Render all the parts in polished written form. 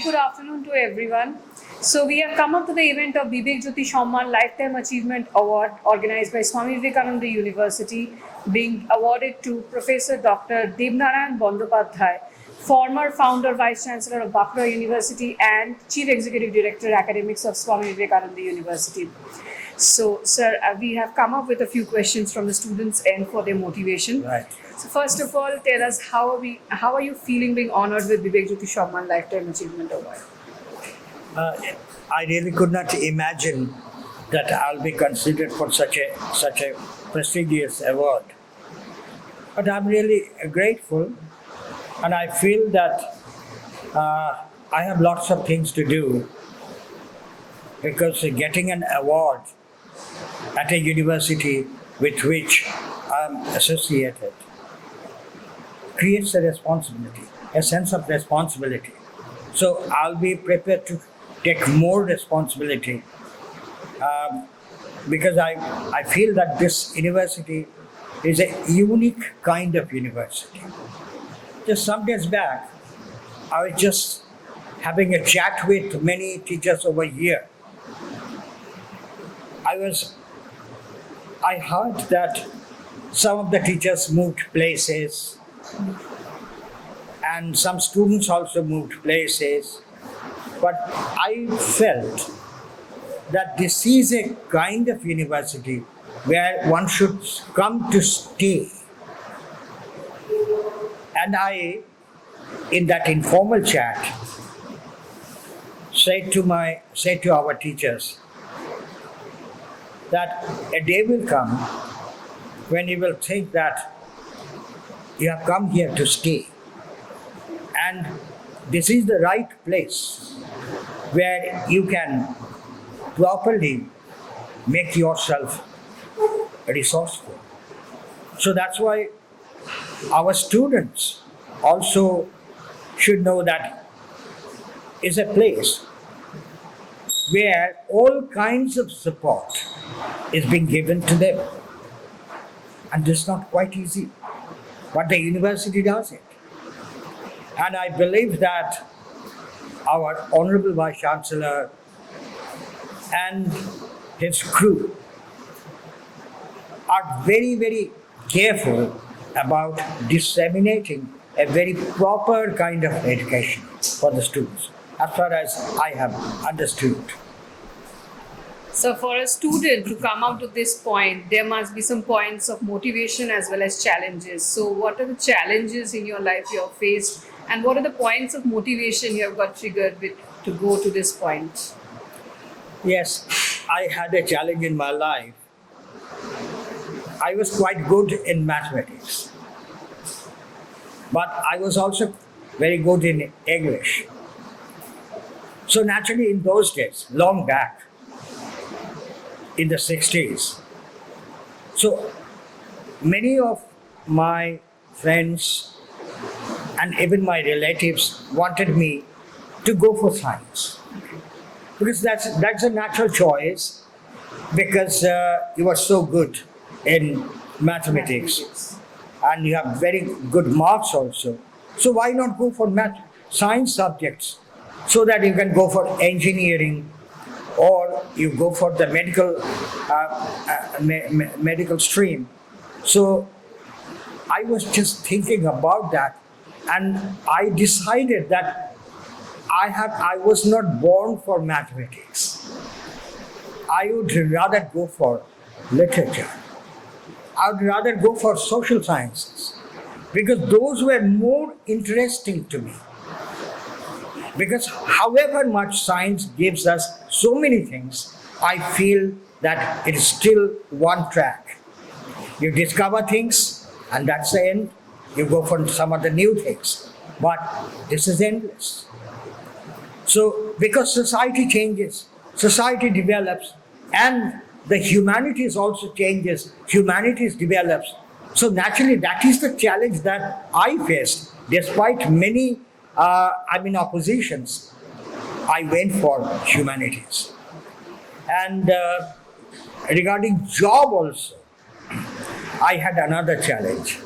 good afternoon to everyone. So we have come up to the event of Vivekananda Samman Lifetime Achievement Award organized by Swami Vivekananda University, being awarded to Professor Dr.Deb Bandyopadhyay, former founder, Vice Chancellor of Bankura University and Chief Executive Director Academics of Swami Vivekananda University. So, sir, we have come up with a few questions from the students' end for their motivation. Right. So, first of all, tell us how are you feeling being honored with Vivekananda Samman Lifetime Achievement Award? I really could not imagine that I'll be considered for such a prestigious award. But I'm really grateful, and I feel that I have lots of things to do, because getting an award at a university with which I'm associated creates a responsibility, a sense of responsibility. So I'll be prepared to take more responsibility, because I feel that this university is a unique kind of university. Just some days back, I was just having a chat with many teachers over here. I heard that some of the teachers moved places, and some students also moved places. But I felt that this is a kind of university where one should come to stay. And I, in that informal chat, said to our teachers that a day will come when you will think that you have come here to stay. And this is the right place where you can properly make yourself resourceful. So that's why our students also should know that it's a place where all kinds of support is being given to them. And this is not quite easy, but the university does it. And I believe that our Honorable Vice Chancellor and his crew are very, very careful about disseminating a very proper kind of education for the students, as far as I have understood. So, for a student to come up to this point, there must be some points of motivation as well as challenges. So, what are the challenges in your life you have faced, and what are the points of motivation you have got triggered with to go to this point? Yes, I had a challenge in my life. I was quite good in mathematics, but I was also very good in English. So naturally, in those days, long back, in the 60s, so many of my friends and even my relatives wanted me to go for science, because that's a natural choice, because you are so good in mathematics and you have very good marks also. So why not go for science subjects, so that you can go for engineering, or you go for the medical stream. So I was just thinking about that, and I decided that I was not born for mathematics. I would rather go for literature. I would rather go for social sciences, because those were more interesting to me. Because however much science gives us so many things, I feel that it is still one track. You discover things, and that's the end. You go for some other new things. But this is endless. So, because society changes, society develops, and the humanities also changes, humanities develops. So naturally, that is the challenge that I faced. Despite many oppositions, I went for humanities. And regarding job also, I had another challenge.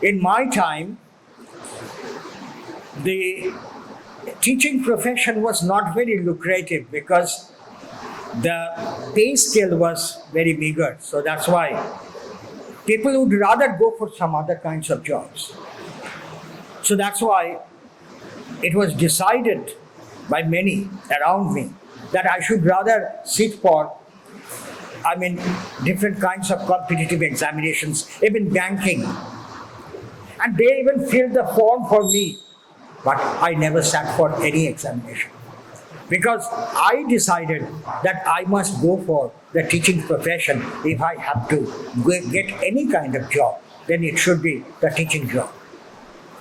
In my time, the teaching profession was not very lucrative because the pay scale was very meager. So that's why people would rather go for some other kinds of jobs. So that's why it was decided by many around me that I should rather sit for, different kinds of competitive examinations, even banking. And they even filled the form for me, but I never sat for any examination. Because I decided that I must go for the teaching profession. If I have to get any kind of job, then it should be the teaching job.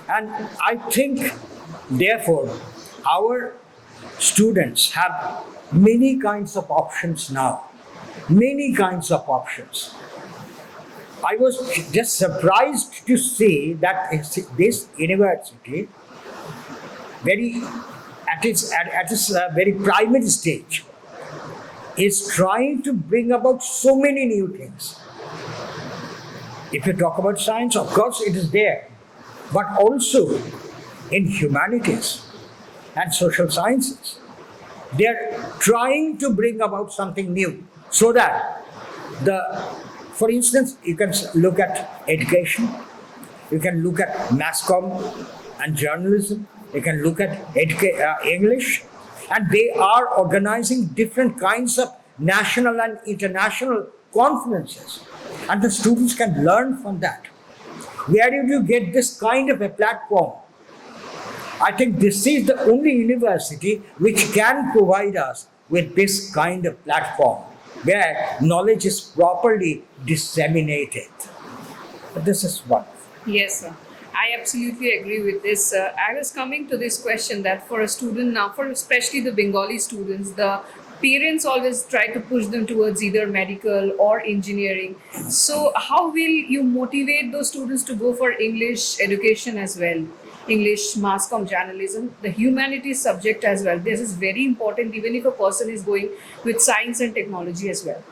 And I think, therefore, our students have many kinds of options now. Many kinds of options. I was just surprised to see that this university, at its very primary stage, is trying to bring about so many new things. If you talk about science, of course it is there, but also in humanities and social sciences. They are trying to bring about something new so that for instance, you can look at education, you can look at mass comm and journalism, you can look at English, and they are organizing different kinds of national and international conferences, and the students can learn from that. Where did you get this kind of a platform? I think this is the only university which can provide us with this kind of platform where knowledge is properly disseminated. This is one. Yes, sir. I absolutely agree with this. I was coming to this question that for a student now, for especially the Bengali students, the parents always try to push them towards either medical or engineering. So how will you motivate those students to go for English education as well? English, mass comm, journalism, the humanities subject as well. This is very important even if a person is going with science and technology as well.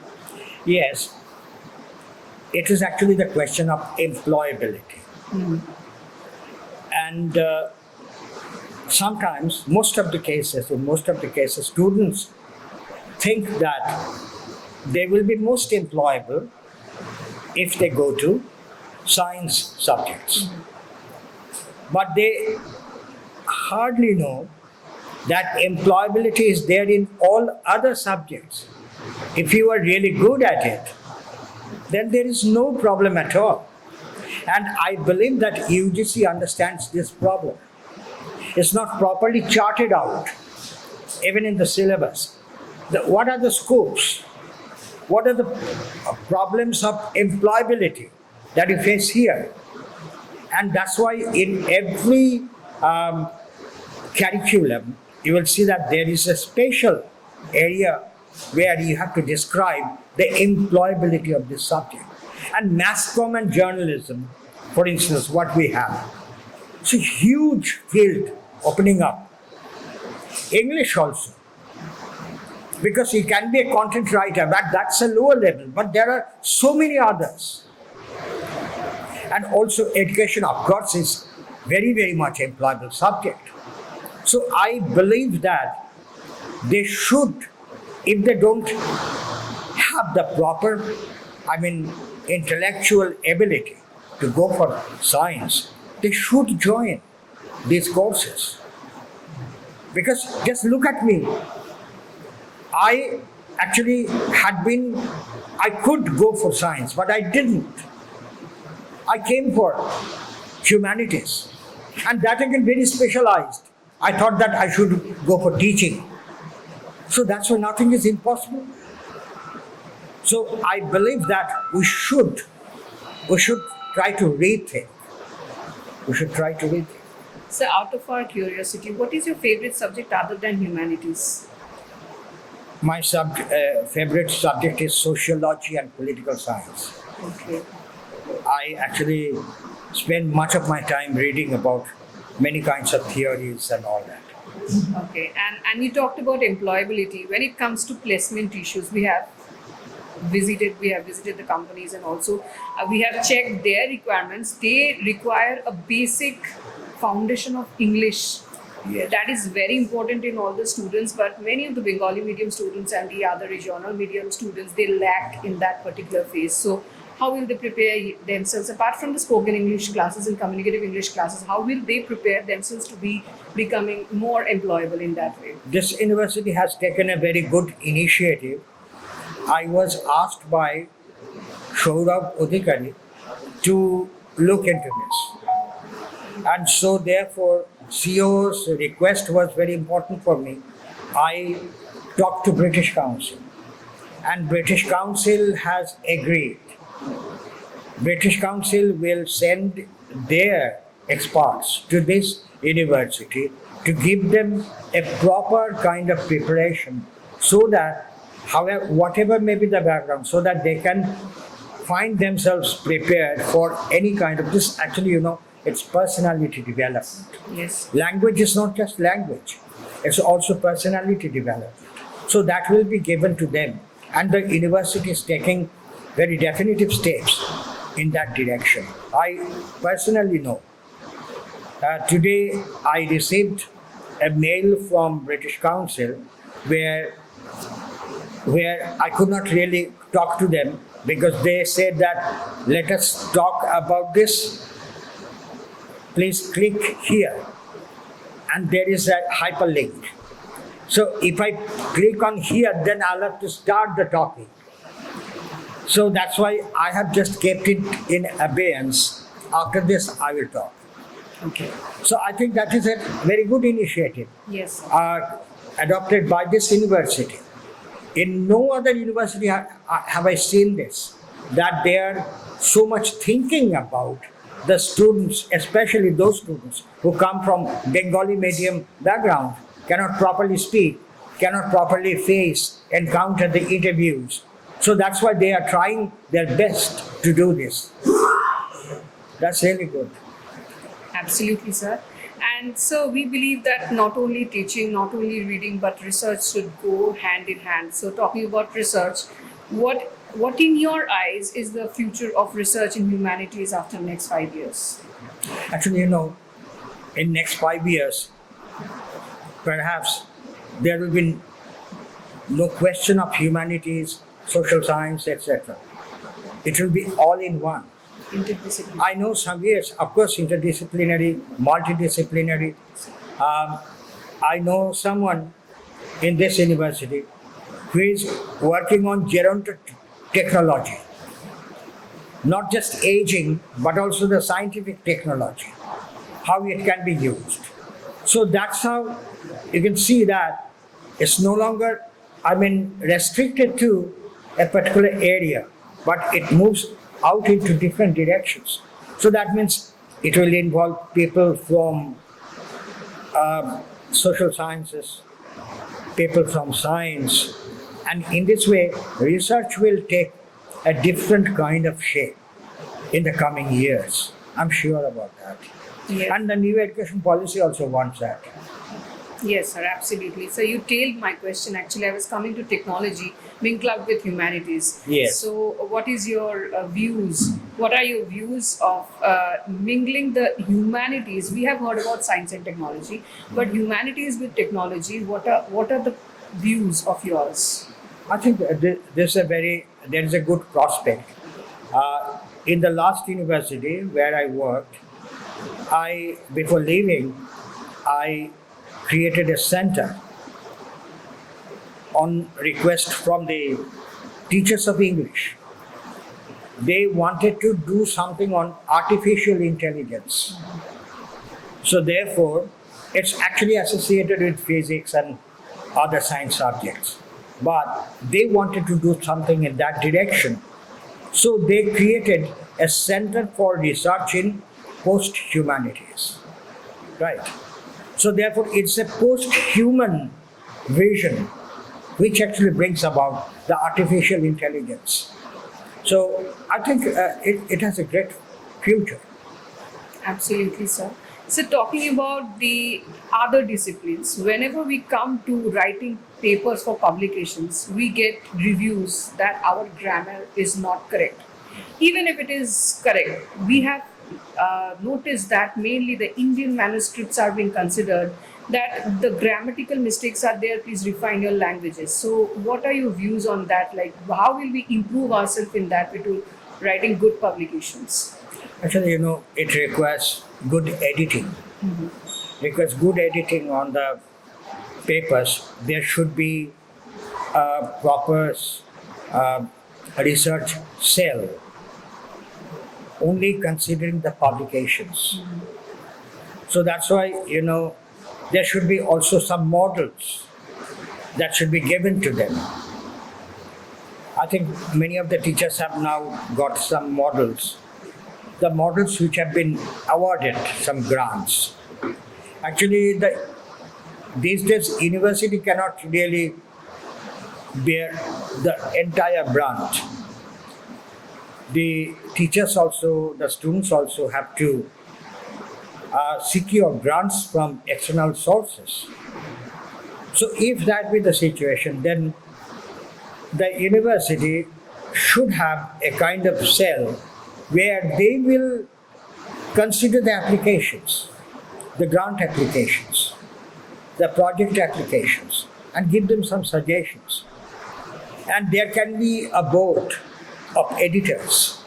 Yes, it is actually the question of employability. And sometimes, in most of the cases, students think that they will be most employable if they go to science subjects. But they hardly know that employability is there in all other subjects. If you are really good at it, then there is no problem at all. And I believe that UGC understands this problem. It's not properly charted out, even in the syllabus. What are the scopes? What are the problems of employability that you face here? And that's why in every curriculum, you will see that there is a special area where you have to describe the employability of this subject. And mass comm and journalism, for instance, what we have. It's a huge field opening up. English also. Because you can be a content writer, but that's a lower level. But there are so many others. And also education, of course, is very, very much employable subject. So I believe that they should, if they don't have the proper, intellectual ability to go for science, they should join these courses. Because just look at me. I actually I could go for science, but I didn't. I came for humanities, and that again very specialized. I thought that I should go for teaching. So that's why nothing is impossible. So I believe that we should try to rethink. We should try to rethink. So out of our curiosity, what is your favorite subject other than humanities? My favorite subject is sociology and political science. Okay. I actually spend much of my time reading about many kinds of theories and all that. Okay, and you talked about employability. When it comes to placement issues, we have visited the companies, and also we have checked their requirements. They require a basic foundation of English Yes. That is very important in all the students, but many of the Bengali medium students and the other regional medium students, they lack in that particular phase. So how will they prepare themselves apart from the spoken English classes and communicative English classes? How will they prepare themselves to be becoming more employable in that way? This university has taken a very good initiative. I was asked by Saurabh Adhikari to look into this. And so therefore, CEO's request was very important for me. I talked to British Council, and British Council has agreed. British Council will send their experts to this university to give them a proper kind of preparation so that, however, whatever may be the background, so that they can find themselves prepared for any kind of this. Actually, it's personality development. Yes. Language is not just language, it's also personality development. So that will be given to them, and the university is taking very definitive steps in that direction. I personally know. Today I received a mail from British Council where I could not really talk to them because they said that let us talk about this. Please click here, and there is a hyperlink. So if I click on here, then I'll have to start the talking. So that's why I have just kept it in abeyance. After this, I will talk. Okay. So I think that is a very good initiative Yes. adopted by this university. In no other university have I seen this, that they are so much thinking about the students, especially those students who come from Bengali medium background, cannot properly speak, cannot properly encounter the interviews. So that's why they are trying their best to do this. That's really good. Absolutely, sir. And so we believe that not only teaching, not only reading, but research should go hand in hand. So talking about research, what in your eyes is the future of research in humanities after the next 5 years? Actually, in next 5 years, perhaps there will be no question of humanities, social science, etc. It will be all in one. Interdisciplinary. I know some years, of course, interdisciplinary, multidisciplinary. I know someone in this university who is working on gerontotechnology, not just aging, but also the scientific technology, how it can be used. So that's how you can see that it's no longer, restricted to a particular area, but it moves out into different directions. So that means it will involve people from social sciences, people from science, and in this way, research will take a different kind of shape in the coming years. I'm sure about that. Yes. And the new education policy also wants that. Yes, sir, absolutely. So you tailed my question. Actually, I was coming to technology being clubbed with humanities. Yes. So what is your views? What are your views of mingling the humanities? We have heard about science and technology, but humanities with technology, what are the views of yours? I think there is a good prospect. In the last university where I worked, before leaving, I created a center on request from the teachers of English. They wanted to do something on artificial intelligence. So therefore, it's actually associated with physics and other science subjects. But they wanted to do something in that direction. So they created a center for research in post-humanities. Right. So therefore, it's a post-human vision which actually brings about the artificial intelligence. So I think it has a great future. Absolutely, sir. So talking about the other disciplines, whenever we come to writing papers for publications, we get reviews that our grammar is not correct. Even if it is correct, we have noticed that mainly the Indian manuscripts are being considered that the grammatical mistakes are there, please refine your languages. So what are your views on that? Like, how will we improve ourselves in that way to writing good publications? Actually, it requires good editing. Requires good editing on the papers. There should be a proper research cell only considering the publications. So that's why, there should be also some models that should be given to them. I think many of the teachers have now got some models, the models which have been awarded some grants. Actually, these days, university cannot really bear the entire brunt. The teachers also, the students also have to secure grants from external sources. So if that be the situation, then the university should have a kind of cell where they will consider the applications, the grant applications, the project applications, and give them some suggestions. And there can be a board of editors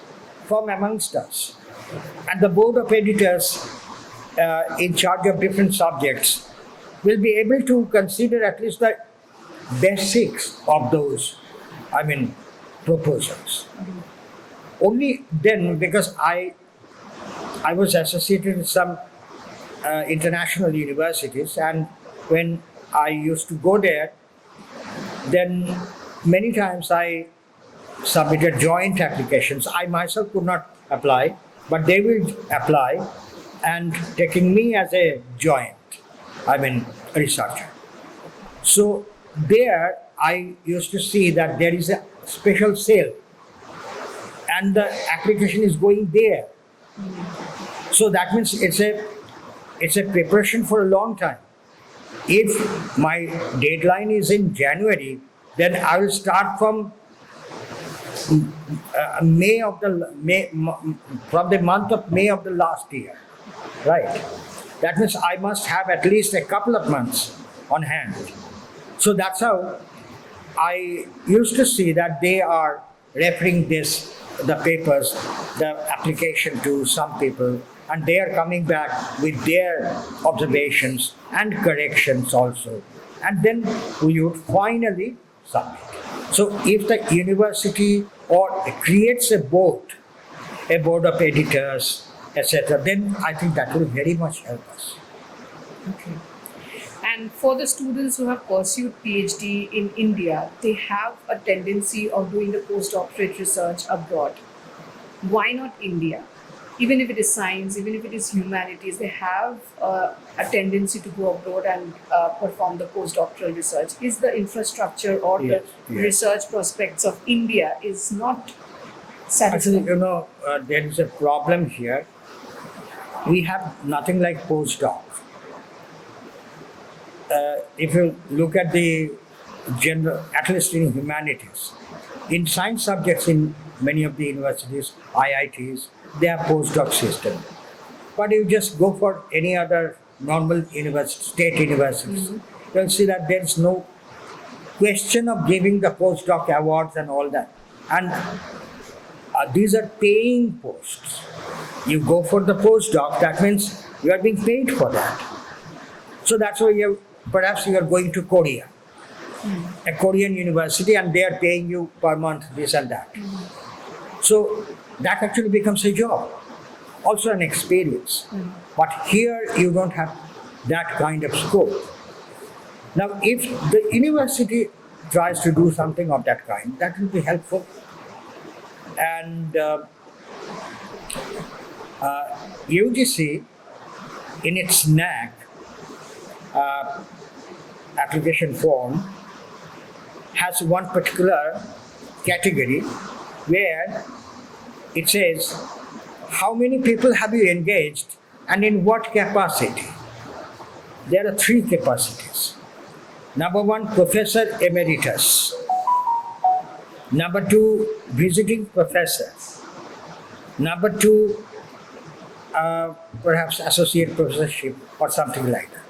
from amongst us. And the board of editors in charge of different subjects will be able to consider at least the basics of those, proposals. Only then, because I was associated with some international universities, and when I used to go there, then many times I submitted joint applications. I myself could not apply, but they will apply and taking me as a joint, researcher. So there I used to see that there is a special cell and the application is going there. So that means it's a preparation for a long time. If my deadline is in January, then I will start from from the month of May of the last year, right? That means I must have at least a couple of months on hand. So that's how I used to see that they are referring the papers, the application to some people, and they are coming back with their observations and corrections also. And then we would finally submit. So if the university or creates a board of editors, etc., then I think that will very much help us. Okay. And for the students who have pursued PhD in India, they have a tendency of doing the postdoctorate research abroad. Why not India? Even if it is science, even if it is humanities, they have a tendency to go abroad and perform the postdoctoral research. Is the infrastructure or the research prospects of India is not satisfying? Actually, there is a problem here. We have nothing like postdoc. If you look at the general, at least in humanities, in science subjects in many of the universities, IITs, they have postdoc system. But you just go for any other normal university, state universities, you'll see that there is no question of giving the postdoc awards and all that. And these are paying posts. You go for the postdoc, that means you are being paid for that. So that's why perhaps you are going to Korea, a Korean university, and they are paying you per month this and that. So that actually becomes a job, also an experience. But here you don't have that kind of scope. Now, if the university tries to do something of that kind, that will be helpful. And UGC, in its NAC application form, has one particular category where it says how many people have you engaged and in what capacity. There are 3 capacities. Number 1, Professor Emeritus. Number 2, Visiting Professor. Number 2, perhaps Associate Professorship or something like that.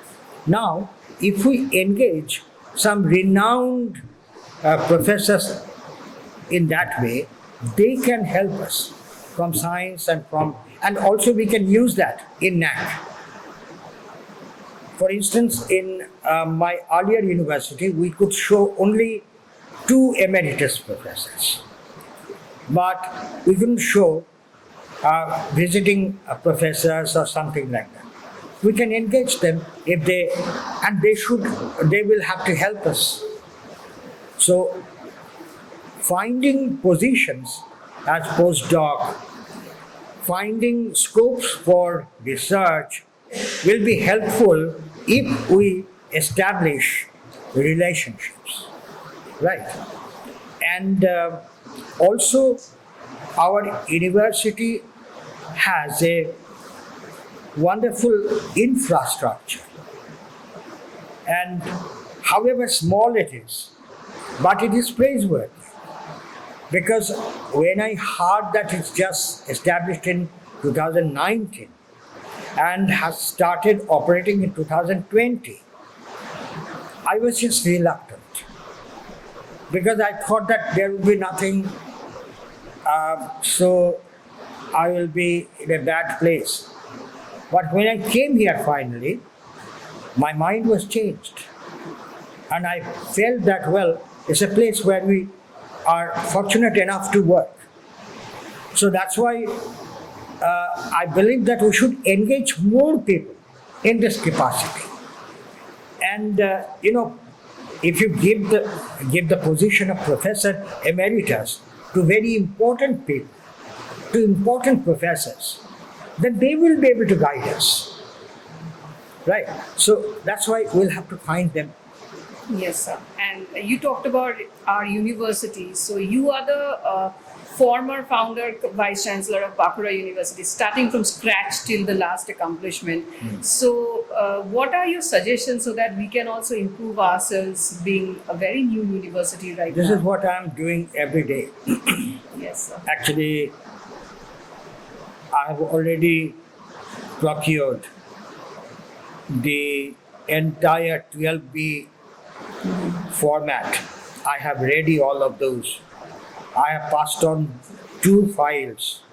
Now, if we engage some renowned professors in that way, they can help us from science and also we can use that in NAC. For instance, in my earlier university, we could show only 2 emeritus professors, but we couldn't show visiting professors or something like that. We can engage them if they will have to help us. So, finding positions as postdoc, finding scopes for research will be helpful if we establish relationships, right? And also, our university has a wonderful infrastructure, and however small it is, but it is praiseworthy. Because when I heard that it's just established in 2019 and has started operating in 2020, I was just reluctant. Because I thought that there would be nothing, so I will be in a bad place. But when I came here finally, my mind was changed. And I felt that, well, it's a place where we are fortunate enough to work. So that's why I believe that we should engage more people in this capacity. And if you give the position of professor emeritus to very important people, to important professors, then they will be able to guide us, right? So that's why we'll have to find them. Yes, sir. And you talked about our university. So you are the former founder, vice chancellor of Bankura University, starting from scratch till the last accomplishment. So what are your suggestions so that we can also improve ourselves, being a very new university right This now? is what I'm doing every day. Yes, sir. Actually, I have already procured the entire 12B format. I have ready all of those. I have passed on 2 files,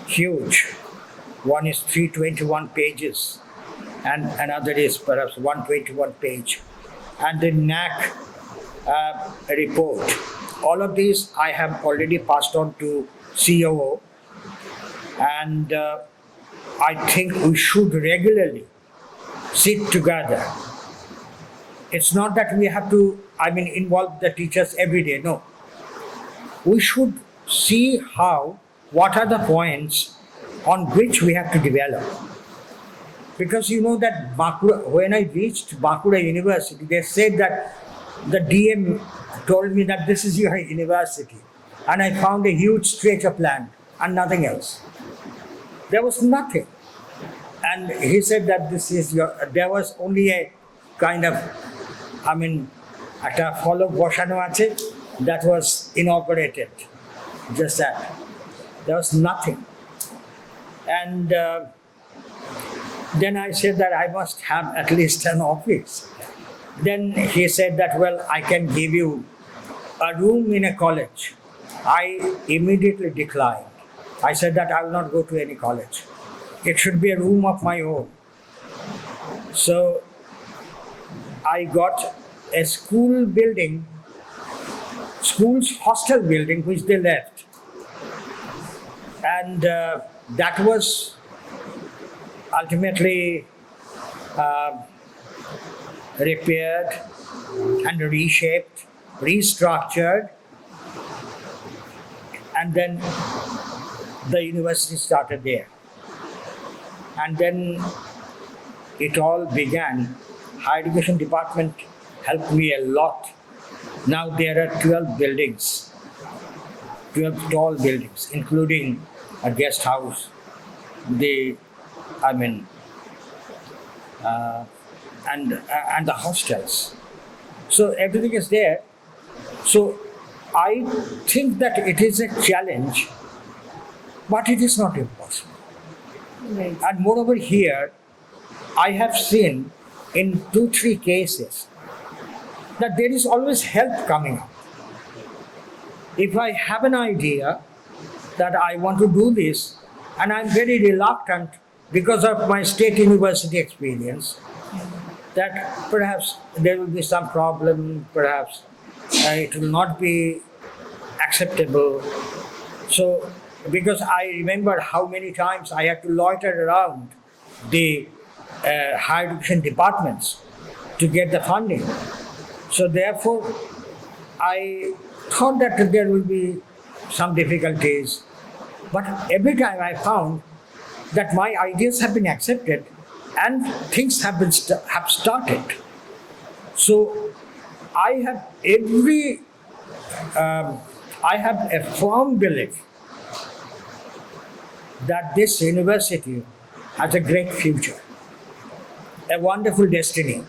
huge. One is 321 pages and another is perhaps 121 page. And the NAC report. All of these I have already passed on to COO, and I think we should regularly sit together. It's not that we have to, involve the teachers every day. No. We should see what are the points on which we have to develop. Because you know that Bankura, when I reached Bankura University, they said that the DM told me that this is your university. And I found a huge stretch of land and nothing else. There was nothing. And he said that there was only a kind of, একটা ফলক বসানো আছে, that was inaugurated. Just that. There was nothing. And then I said that I must have at least an office. Then he said that, well, I can give you a room in a college. I immediately declined. I said that I will not go to any college. It should be a room of my own. So I got a school's hostel building, which they left. And that was ultimately repaired and reshaped, restructured, and then the university started there. And then it all began. Higher education department helped me a lot. Now there are 12 buildings, 12 tall buildings, including a guest house, and the hostels. So everything is there. So I think that it is a challenge, but it is not impossible. Right. And moreover here, I have seen in 2-3 cases that there is always help coming up. If I have an idea that I want to do this, and I'm very reluctant because of my state university experience, that perhaps there will be some problem, perhaps it will not be acceptable. So, because I remember how many times I had to loiter around the higher education departments to get the funding. So therefore, I thought that there will be some difficulties. But every time I found that my ideas have been accepted and things have been have started. So I have I have a firm belief that this university has a great future, a wonderful destiny.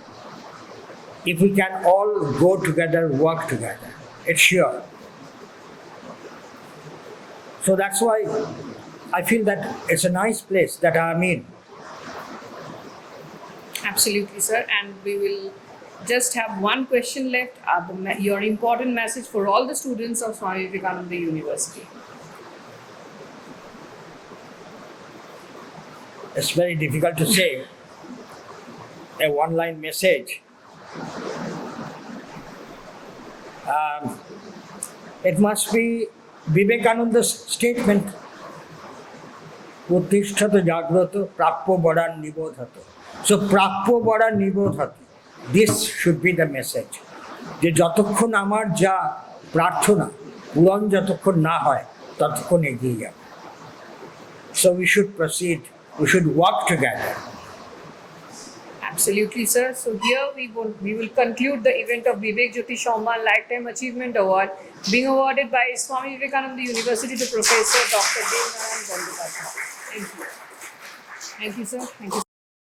If we can all go together, work together, it's sure. So that's why I feel that it's a nice place that I'm in. Absolutely, sir. And we will just have one question left. Your important message for all the students of Swami Vivekananda University. It's very difficult to say a one-line message. It must be Vivekananda's statement, Uttishthata Jagrata Prappo Bada Nibodhata. So Prappo Bada Nibodhata. This should be the message. যে যতক্ষণ আমার যা প্রার্থনা পূরণ যতক্ষণ না হয় ততক্ষণ এগিয়ে যাবে. So we should proceed, we should work together. Absolutely, sir. So here we will conclude the event of Vivek Jyoti Shomman Lifetime Achievement Award being awarded by Swami Vivekananda University to Professor Dr.Deb. Narayan. Thank you. Thank you, sir. Thank you, sir.